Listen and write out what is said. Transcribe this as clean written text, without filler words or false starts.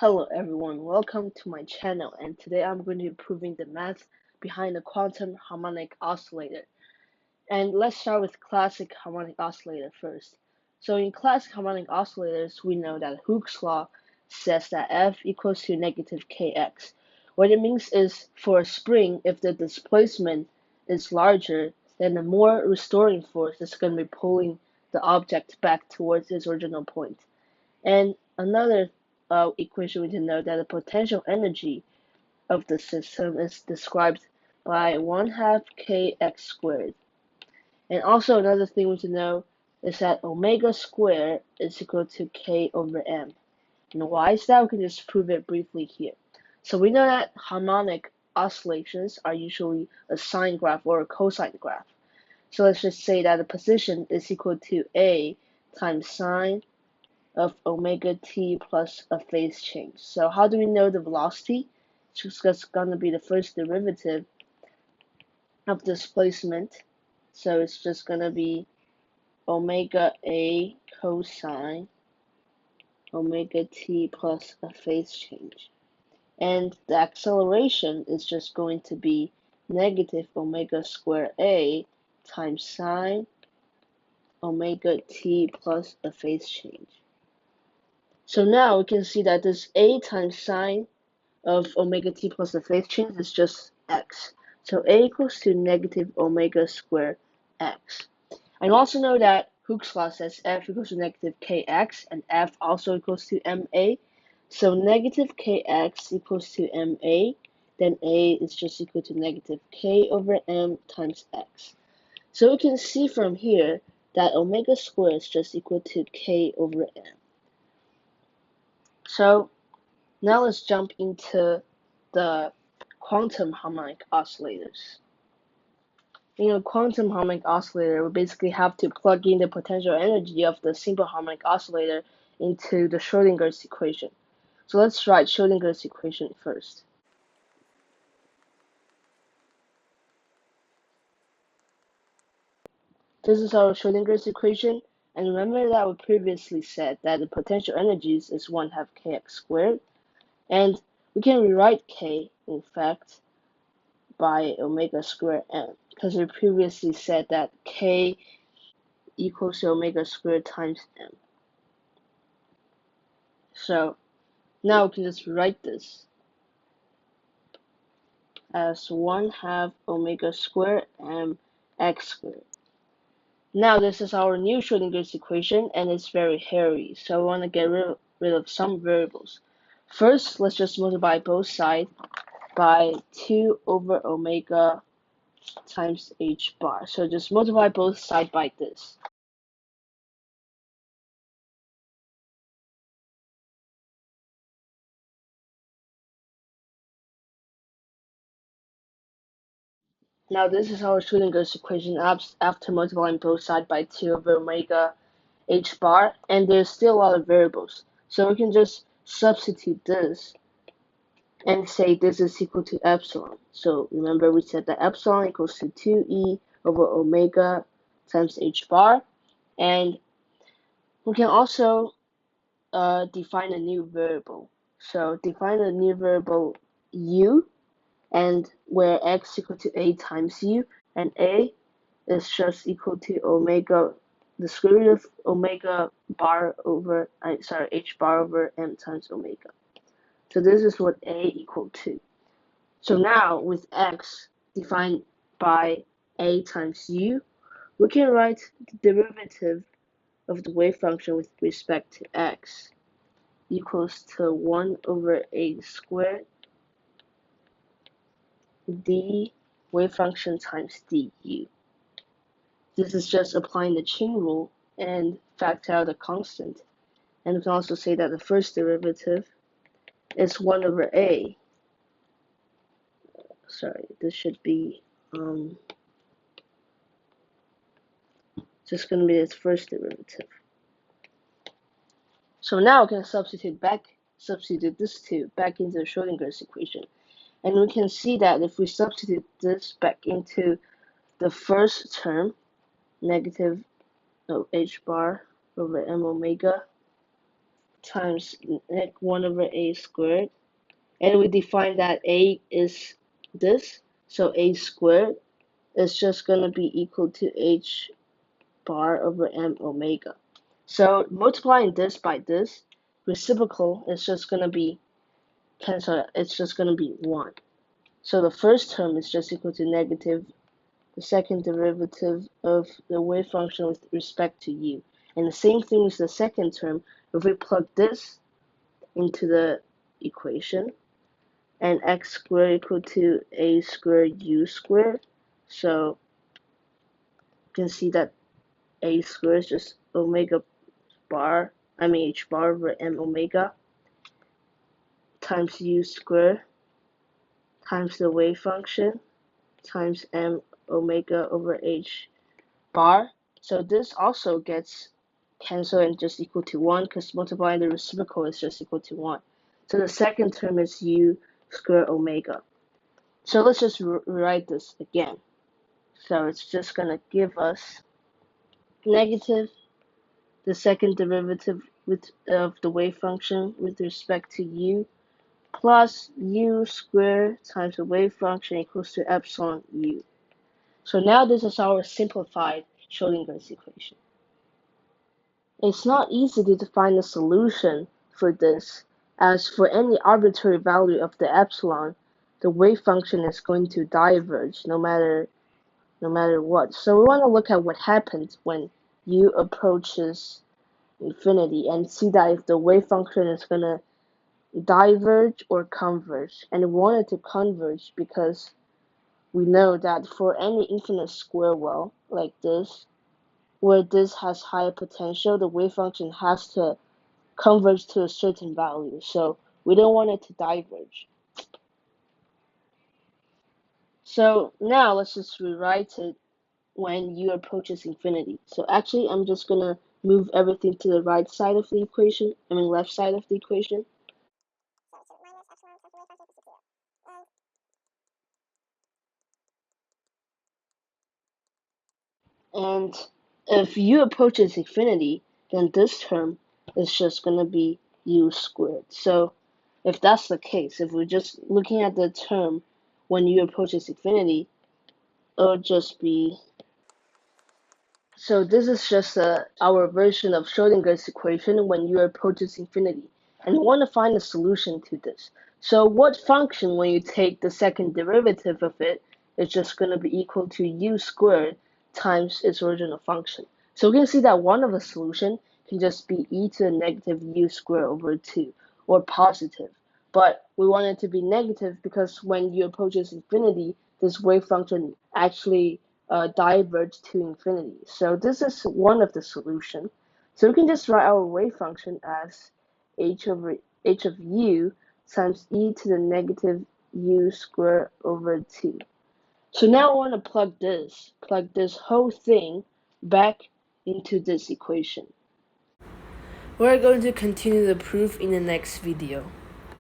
Hello everyone, welcome to my channel, and today I'm going to be proving the math behind the quantum harmonic oscillator. And let's start with classic harmonic oscillator first. So in classic harmonic oscillators, we know that Hooke's law says that F equals to negative kx. What it means is for a spring, if the displacement is larger, then the more restoring force is going to be pulling the object back towards its original point. And another equation we can know that the potential energy of the system is described by 1/2 kx squared. And also another thing we should know is that omega squared is equal to k over m. And why is that? We can just prove it briefly here. So we know that harmonic oscillations are usually a sine graph or a cosine graph. So let's just say that the position is equal to a times sine of omega t plus a phase change. So how do we know the velocity? It's just going to be the first derivative of displacement. So it's just going to be omega a cosine omega t plus a phase change. And the acceleration is just going to be negative omega square a times sine omega t plus a phase change. So now we can see that this a times sine of omega t plus the phase change is just x. So a equals to negative omega squared x. And also know that Hooke's law says F equals to negative kx, and F also equals to ma. So negative kx equals to ma, then a is just equal to negative k over m times x. So we can see from here that omega squared is just equal to k over m. So now let's jump into the quantum harmonic oscillators. In a quantum harmonic oscillator, we basically have to plug in the potential energy of the simple harmonic oscillator into the Schrodinger's equation. So let's write Schrodinger's equation first. This is our Schrodinger's equation, and remember that we previously said that the potential energies is 1/2 kx squared, and we can rewrite k, in fact, by omega squared m, because we previously said that k equals to omega squared times m. So now we can just write this as 1/2 omega squared m x squared. Now this is our new Schrodinger's equation, and it's very hairy, so I want to get rid of some variables. First, let's just multiply both sides by 2 over omega times h bar. So just multiply both sides by this. Now this is our Schrodinger's equation after multiplying both sides by 2 over omega h bar, and there's still a lot of variables. So we can just substitute this and say this is equal to epsilon. So remember we said that epsilon equals to 2e over omega times h bar, and we can also define a new variable. So define a new variable u, and where x equal to a times u, and a is just equal to omega, the square root of omega bar over, h bar over m times omega. So this is what a equal to. So now with x defined by a times u, we can write the derivative of the wave function with respect to x equals to 1 over a squared d wave function times du. This is just applying the chain rule and factor out the constant. And we can also say that the first derivative is 1 over a. Sorry, this should be just going to be its first derivative. So now we can substitute this 2 back into the Schrodinger's equation. And we can see that if we substitute this back into the first term, negative h bar over m omega times neg 1 over a squared. And we define that a is this, so a squared is just going to be equal to h bar over m omega. So multiplying this by this, reciprocal is just going to be cancel. It's just going to be 1. So the first term is just equal to negative the second derivative of the wave function with respect to u. And the same thing with the second term. If we plug this into the equation, and x squared equal to a squared u squared, so you can see that a squared is just omega bar, h bar over m omega times u squared times the wave function times m omega over h bar. So this also gets cancelled and just equal to 1 because multiplying the reciprocal is just equal to 1. So the second term is u squared omega. So let's just rewrite this again. So it's just going to give us negative the second derivative of the wave function with respect to u plus u squared times the wave function equals to epsilon u. So now this is our simplified Schrödinger's equation. It's not easy to find a solution for this, as for any arbitrary value of the epsilon, the wave function is going to diverge no matter what. So we want to look at what happens when u approaches infinity and see that if the wave function is going to diverge or converge. And we want it to converge because we know that for any infinite square well like this, where this has higher potential, the wave function has to converge to a certain value. So we don't want it to diverge. So now let's just rewrite it when u approaches infinity. So actually, I'm just going to move everything to the right side of the equation, left side of the equation. And if u approaches infinity, then this term is just going to be u squared. So if that's the case, if we're just looking at the term when u approaches infinity, it'll just be. So this is just our version of Schrödinger's equation when u approaches infinity. And we want to find a solution to this. So what function, when you take the second derivative of it, is just going to be equal to u squared times its original function. So we can see that one of the solution can just be e to the negative u squared over 2, or positive. But we want it to be negative because when u approaches infinity, this wave function actually diverge to infinity. So this is one of the solution. So we can just write our wave function as h of u times e to the negative u squared over 2. So now I want to plug this whole thing back into this equation. We're going to continue the proof in the next video.